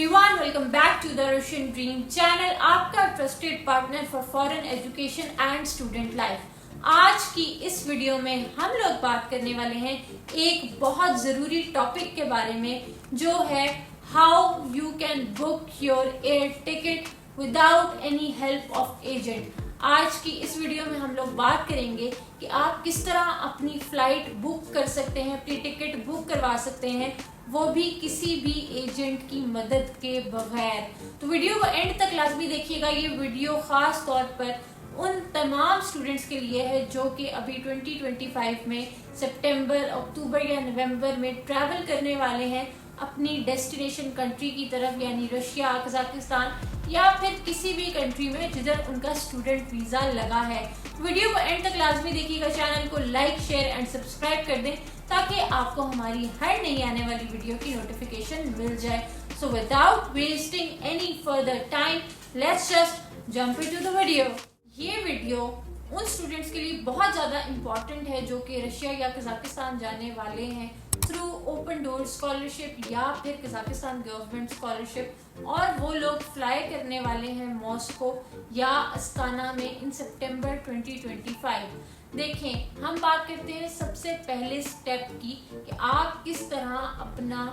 Everyone, welcome back to the Russian dream channel, आपका trusted partner for foreign education and student life. आज की इस video में हम लोग बात करने वाले हैं एक बहुत जरूरी टॉपिक के बारे में, जो है how you can book your air ticket without any help of agent. आज की इस वीडियो में हम लोग बात करेंगे कि आप किस तरह अपनी फ्लाइट बुक कर सकते हैं, अपनी टिकट बुक करवा सकते हैं, वो भी किसी भी एजेंट की मदद के बगैर। तो वीडियो को एंड तक लाजमी देखिएगा। ये वीडियो खास तौर पर उन तमाम स्टूडेंट्स के लिए है जो कि अभी 2025 में सितंबर, अक्टूबर या नवंबर में ट्रैवल करने वाले हैं अपनी डेस्टिनेशन कंट्री की तरफ, यानी रशिया, कजाकिस्तान या फिर किसी भी कंट्री में जिधर उनका स्टूडेंट वीजा लगा है। वीडियो को एंड तक लाजमी देखिएगा, चैनल को लाइक, शेयर एंड सब्सक्राइब कर दें ताकि आपको हमारी हर नई आने वाली वीडियो की नोटिफिकेशन मिल जाए। So without wasting any further time, let's just jump into the video. ये वीडियो उन स्टूडेंट्स के लिए बहुत ज़्यादा इम्पॉर्टेंट है जो कि रशिया या कजाकिस्तान जाने वाले हैं थ्रू ओपन डोर स्कॉलरशिप या फिर कजाकिस्तान गवर्नमेंट स्कॉलरशिप, और वो लोग फ्लाई करने वाले हैं मॉस्को या अस्ताना में इन सितंबर 2025। देखें, हम बात करते हैं सबसे पहले स्टेप की कि आप किस तरह अपना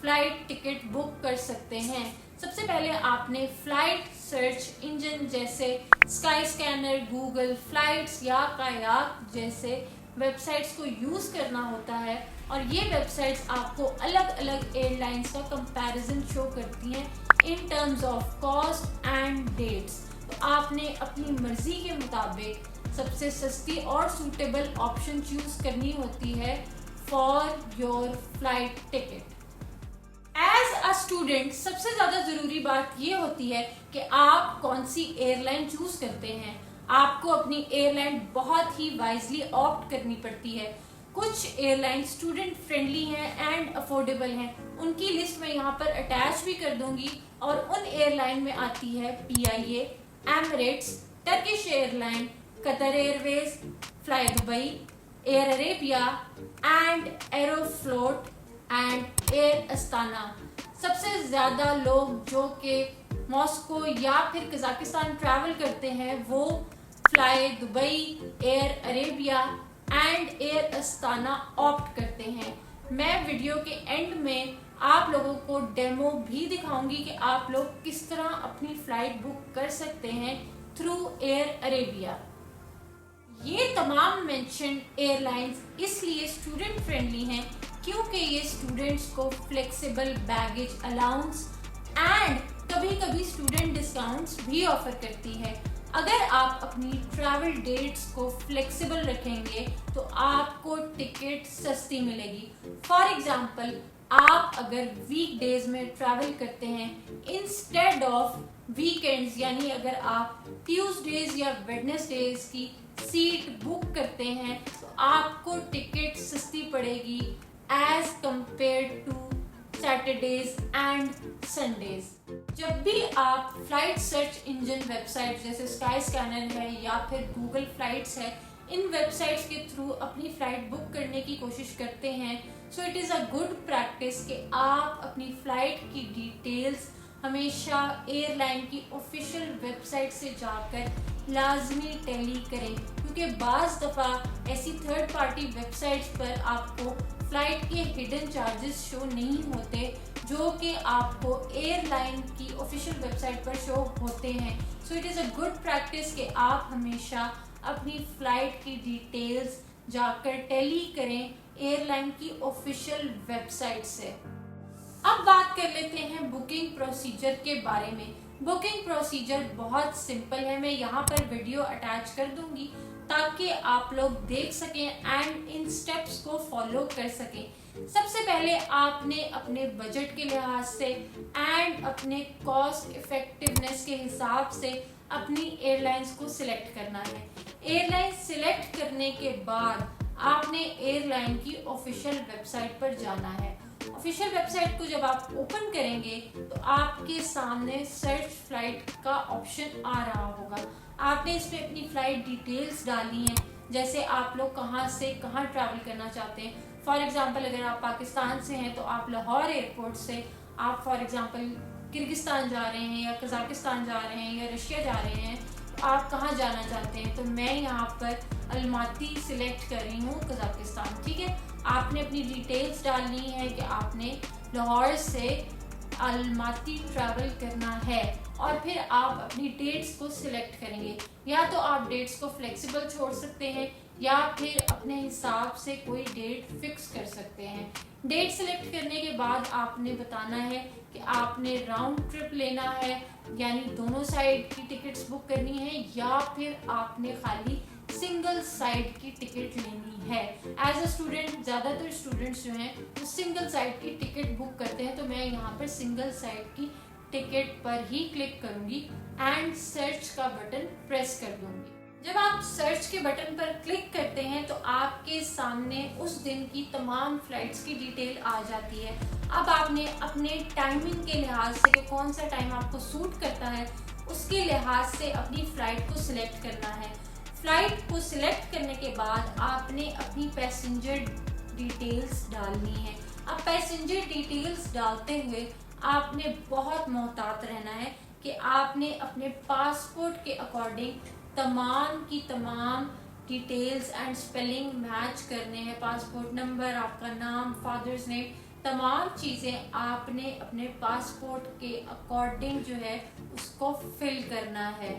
फ्लाइट टिकट बुक कर सकते हैं। सबसे पहले आपने फ्लाइट सर्च इंजन जैसे स्काई स्कैनर, गूगल फ्लाइट्स या कायाक जैसे वेबसाइट्स को यूज करना होता है, और ये वेबसाइट्स आपको अलग अलग एयरलाइंस का कंपैरिजन शो करती हैं in terms of cost and dates. तो आपने अपनी मर्जी के मुताबिक सबसे सस्ती और सूटेबल ऑप्शन चूज करनी होती है for your flight ticket. As a student सबसे ज्यादा जरूरी बात ये होती है कि आप कौन सी एयरलाइन चूज करते हैं। आपको अपनी एयरलाइन बहुत ही वाइजली ऑप्ट करनी पड़ती है। कुछ एयरलाइन स्टूडेंट फ्रेंडली हैं एंड अफोर्डेबल हैं, उनकी लिस्ट मैं यहाँ पर अटैच भी कर दूंगी, और उन एयरलाइन में आती है PIA, Emirates, Turkish airline, Qatar Airways, fly Dubai, air Arabia and Aeroflot and air Astana. सबसे ज्यादा लोग जो कि मॉस्को या फिर कजाकिस्तान ट्रैवल करते हैं वो fly Dubai, air Arabia and air Astana opt करते हैं। मैं वीडियो के एंड में आप लोगों को डेमो भी दिखाऊंगी कि आप लोग किस तरह अपनी फ्लाइट बुक कर सकते हैं थ्रू एयर अरेबिया। ये तमाम मेंशन्ड एयरलाइंस इसलिए स्टूडेंट फ्रेंडली हैं क्योंकि ये स्टूडेंट्स को फ्लेक्सिबल बैगेज अलाउंस एंड कभी कभी स्टूडेंट डिस्काउंट्स भी ऑफर करती है। अगर आप अपनी ट्रैवल डेट्स को फ्लेक्सिबल रखेंगे तो आपको टिकट सस्ती मिलेगी। फॉर एग्जाम्पल, आप अगर वीकडेज में ट्रैवल करते हैं इंस्टेड ऑफ वीकेंड्स, यानी अगर आप ट्यूसडेज या वेडनेसडेज की सीट बुक करते हैं तो आपको टिकट सस्ती पड़ेगी as compare to Saturdays and Sundays. जब भी आप फ्लाइट सर्च इंजन वेबसाइट जैसे स्काई स्कैनर है या फिर गूगल फ्लाइट्स है, इन वेबसाइट्स के थ्रू अपनी फ्लाइट बुक करने की कोशिश करते हैं, so it is a good practice कि आप अपनी फ्लाइट की डिटेल्स हमेशा एयरलाइन की ऑफिशियल वेबसाइट से जाकर लाजमी टैली करें, क्योंकि बाज़ दफ़ा ऐसी थर्ड पार्टी वेबसाइट्स पर आपको फ्लाइट के हिडन चार्जेस शो नहीं होते जो कि आपको एयरलाइन की ऑफिशियल वेबसाइट पर शो होते हैं। So it is a good practice कि आप हमेशा अपनी फ्लाइट की डिटेल्स जाकर टैली करें एयरलाइन की ऑफिशियल वेबसाइट से। अब बात कर लेते हैं बुकिंग प्रोसीजर के बारे में। बुकिंग प्रोसीजर बहुत सिंपल है, मैं यहाँ पर वीडियो अटैच कर दूंगी ताकि आप लोग देख सकें एंड इन स्टेप्स को फॉलो कर सकें। सबसे पहले आपने अपने बजट के लिहाज से एंड अपने कॉस्ट इफेक्टिवनेस के हिसाब से अपनी एयरलाइंस को सिलेक्ट करना है। एयरलाइन सिलेक्ट करने के बाद आपने एयरलाइन की ऑफिशियल वेबसाइट पर जाना है। ऑफिशियल वेबसाइट को जब आप ओपन करेंगे तो आपके सामने सर्च फ्लाइट का ऑप्शन आ रहा होगा। आपने इसमें अपनी फ्लाइट डिटेल्स डाली हैं, जैसे आप लोग कहाँ से कहाँ ट्रैवल करना चाहते हैं। फॉर एग्जांपल, अगर आप पाकिस्तान से हैं तो आप लाहौर एयरपोर्ट से आप फॉर एग्जांपल किर्गिस्तान जा रहे हैं या कजाकिस्तान जा रहे हैं या रशिया जा रहे हैं, तो आप कहाँ जाना चाहते हैं, तो मैं यहाँ पर अलमाती सिलेक्ट कर रही हूँ, कजाकिस्तान। ठीक है, आपने अपनी डिटेल्स डालनी है कि आपने लाहौर से अलमाती ट्रैवल करना है और फिर आप अपनी डेट्स को सिलेक्ट करेंगे। या तो आप डेट्स को फ्लेक्सिबल छोड़ सकते हैं या फिर अपने हिसाब से कोई डेट फिक्स कर सकते हैं। डेट सिलेक्ट करने के बाद आपने बताना है कि आपने राउंड ट्रिप लेना है, यानी दोनों साइड की टिकट्स बुक करनी है, या फिर आपने खाली सिंगल साइड की टिकट लेनी है। एज अ स्टूडेंट ज़्यादातर स्टूडेंट्स जो हैं वो सिंगल साइड की टिकट बुक करते हैं, तो मैं यहाँ पर सिंगल साइड की टिकट पर ही क्लिक करूँगी एंड सर्च का बटन प्रेस कर दूँगी। जब आप सर्च के बटन पर क्लिक करते हैं तो आपके सामने उस दिन की तमाम फ्लाइट्स की डिटेल आ जाती है। अब आपने अपने टाइमिंग के लिहाज से कि कौन सा टाइम आपको सूट करता है, उसके लिहाज से अपनी फ़्लाइट को सिलेक्ट करना है। फ़्लाइट को सिलेक्ट करने के बाद आपने अपनी पैसेंजर डिटेल्स डालनी है। अब पैसेंजर डिटेल्स डालते हुए आपने बहुत मोहतात रहना है कि आपने अपने पासपोर्ट के अकॉर्डिंग तमाम की तमाम डिटेल्स एंड स्पेलिंग मैच करने हैं। पासपोर्ट नंबर, आपका नाम, फादर्स नेम, तमाम चीज़ें आपने अपने पासपोर्ट के अकॉर्डिंग जो है उसको फिल करना है।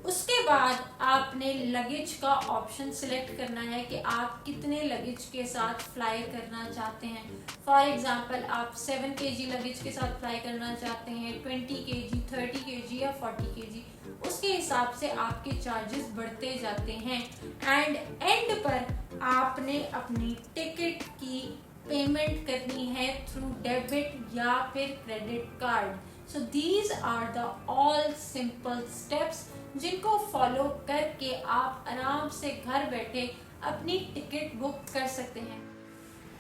उसके बाद आपने लगेज का ऑप्शन सिलेक्ट करना है कि आप कितने लगेज के साथ फ्लाई करना चाहते हैं। फॉर एग्जांपल आप 7 kg लगेज के साथ फ्लाई करना चाहते हैं, 20 kg, 30 kg या 40 kg, उसके हिसाब से आपके चार्जेस बढ़ते जाते हैं। एंड एंड पर आपने अपनी टिकट की पेमेंट करनी है थ्रू डेबिट या फिर credit card. So these are the all simple steps जिनको फॉलो करके आप आराम से घर बैठे अपनी टिकट बुक कर सकते हैं।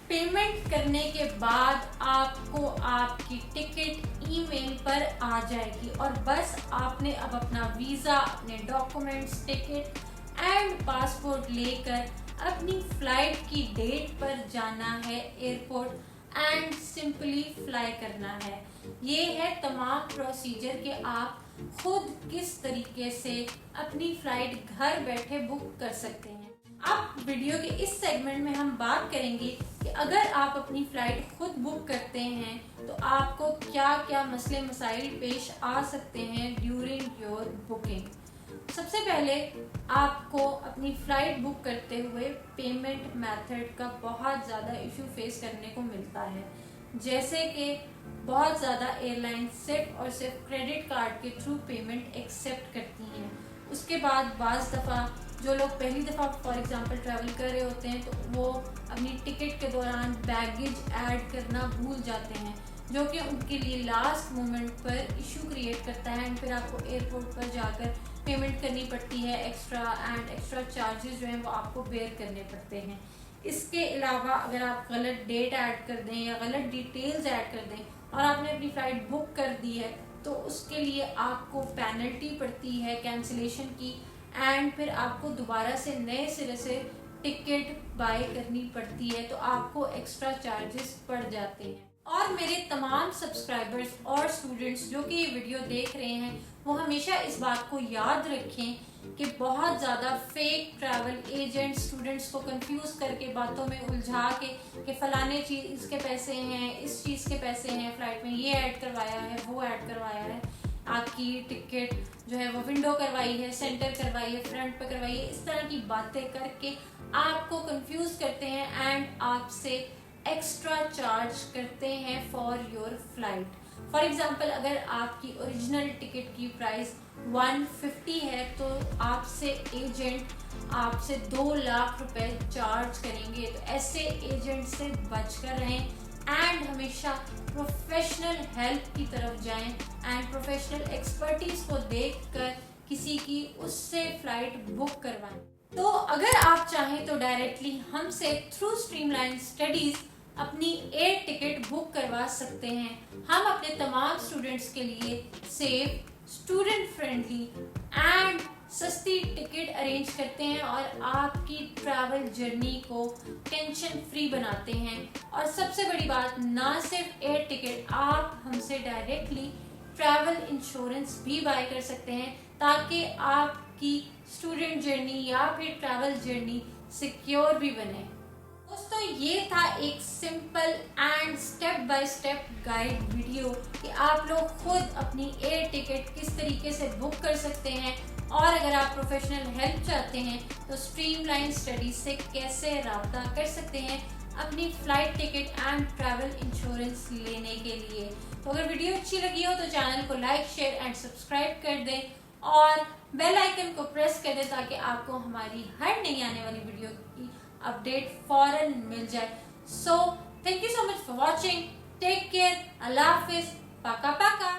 पेमेंट करने के बाद आपको आपकी टिकट ईमेल पर आ जाएगी और बस आपने अब अपना वीज़ा, अपने डॉक्यूमेंट्स, टिकट एंड पासपोर्ट लेकर अपनी फ़्लाइट की डेट पर जाना है एयरपोर्ट एंड सिंपली फ्लाई करना है। ये है तमाम प्रोसीजर कि आप खुद किस तरीके से अपनी फ़्लाइट घर बैठे बुक कर सकते हैं। अब वीडियो के इस सेगमेंट में हम बात करेंगे कि अगर आप अपनी फ़्लाइट खुद बुक करते हैं तो आपको क्या क्या मसले मसाइल पेश आ सकते हैं ड्यूरिंग योर बुकिंग। सबसे पहले आपको अपनी फ़्लाइट बुक करते हुए पेमेंट मेथड का बहुत ज़्यादा इशू फेस करने को मिलता है, जैसे कि बहुत ज़्यादा एयरलाइन सिर्फ और सिर्फ क्रेडिट कार्ड के थ्रू पेमेंट एक्सेप्ट करती हैं। उसके बाद बाज़ दफ़ा जो लोग पहली दफ़ा फॉर एग्ज़ाम्पल ट्रैवल कर रहे होते हैं तो वो अपनी टिकट के दौरान बैगेज ऐड करना भूल जाते हैं, जो कि उनके लिए लास्ट मोमेंट पर इशू क्रिएट करता है एंड फिर आपको एयरपोर्ट पर जाकर पेमेंट करनी पड़ती है एक्स्ट्रा चार्जेस जो हैं वो आपको बेयर करने पड़ते हैं। इसके अलावा अगर आप गलत डेट ऐड कर दें या गलत डिटेल्स ऐड कर दें और आपने अपनी फ़्लाइट बुक कर दी है तो उसके लिए आपको पेनल्टी पड़ती है कैंसिलेशन की एंड फिर आपको दोबारा से नए सिरे से टिकट बाय करनी पड़ती है, तो आपको एक्स्ट्रा चार्जेस पड़ जाते हैं। और मेरे तमाम सब्सक्राइबर्स और स्टूडेंट्स जो कि ये वीडियो देख रहे हैं वो हमेशा इस बात को याद रखें कि बहुत ज़्यादा फेक ट्रैवल एजेंट स्टूडेंट्स को कंफ्यूज करके बातों में उलझा के कि फ़लाने चीज़ के पैसे हैं, इस चीज़ के पैसे हैं, फ़्लाइट में ये ऐड करवाया है, वो ऐड करवाया है, आपकी टिकट जो है वो विंडो करवाई है, सेंटर करवाई है, फ्रंट पे करवाई है, इस तरह की बातें करके आपको कंफ्यूज करते हैं एंड आपसे एक्स्ट्रा चार्ज करते हैं for your flight. For example अगर आपकी ओरिजिनल टिकट की प्राइस 150 है तो आपसे एजेंट आपसे 2 लाख रुपए चार्ज करेंगे। तो ऐसे एजेंट से बचकर रहें एंड हमेशा प्रोफेशनल हेल्प की तरफ जाएं एंड प्रोफेशनल एक्सपर्टीज को देखकर किसी की उससे फ्लाइट बुक करवाएं। तो अगर आप चाहें तो डायरेक्टली हमसे थ्रू स्ट्रीमलाइन स्टडीज अपनी एयर टिकट बुक करवा सकते हैं। हम अपने तमाम स्टूडेंट्स के लिए सेफ, स्टूडेंट फ्रेंडली एंड सस्ती टिकट अरेंज करते हैं और आपकी ट्रैवल जर्नी को टेंशन फ्री बनाते हैं। और सबसे बड़ी बात, ना सिर्फ एयर टिकट, आप हमसे डायरेक्टली ट्रैवल इंश्योरेंस भी बाय कर सकते हैं ताकि आपकी स्टूडेंट जर्नी या फिर ट्रैवल जर्नी सिक्योर भी बने। दोस्तों, ये था एक simple and step by step guide video कि आप लोग खुद अपनी एयर टिकट किस तरीके से बुक कर सकते हैं, और अगर आप प्रोफेशनल हेल्प चाहते हैं तो स्ट्रीमलाइन स्टडीज से कैसे राब्ता कर सकते हैं अपनी flight ticket and travel insurance लेने के लिए। तो अगर वीडियो अच्छी लगी हो तो चैनल को लाइक, शेयर एंड सब्सक्राइब कर दें और बेल आइकन को प्रेस कर दें ताकि आपको हमारी हर नई आने वाली वीडियो की अपडेट फौरन मिल जाए। So thank you so much for watching, take care, अल्लाह हाफिज, पाका पाका।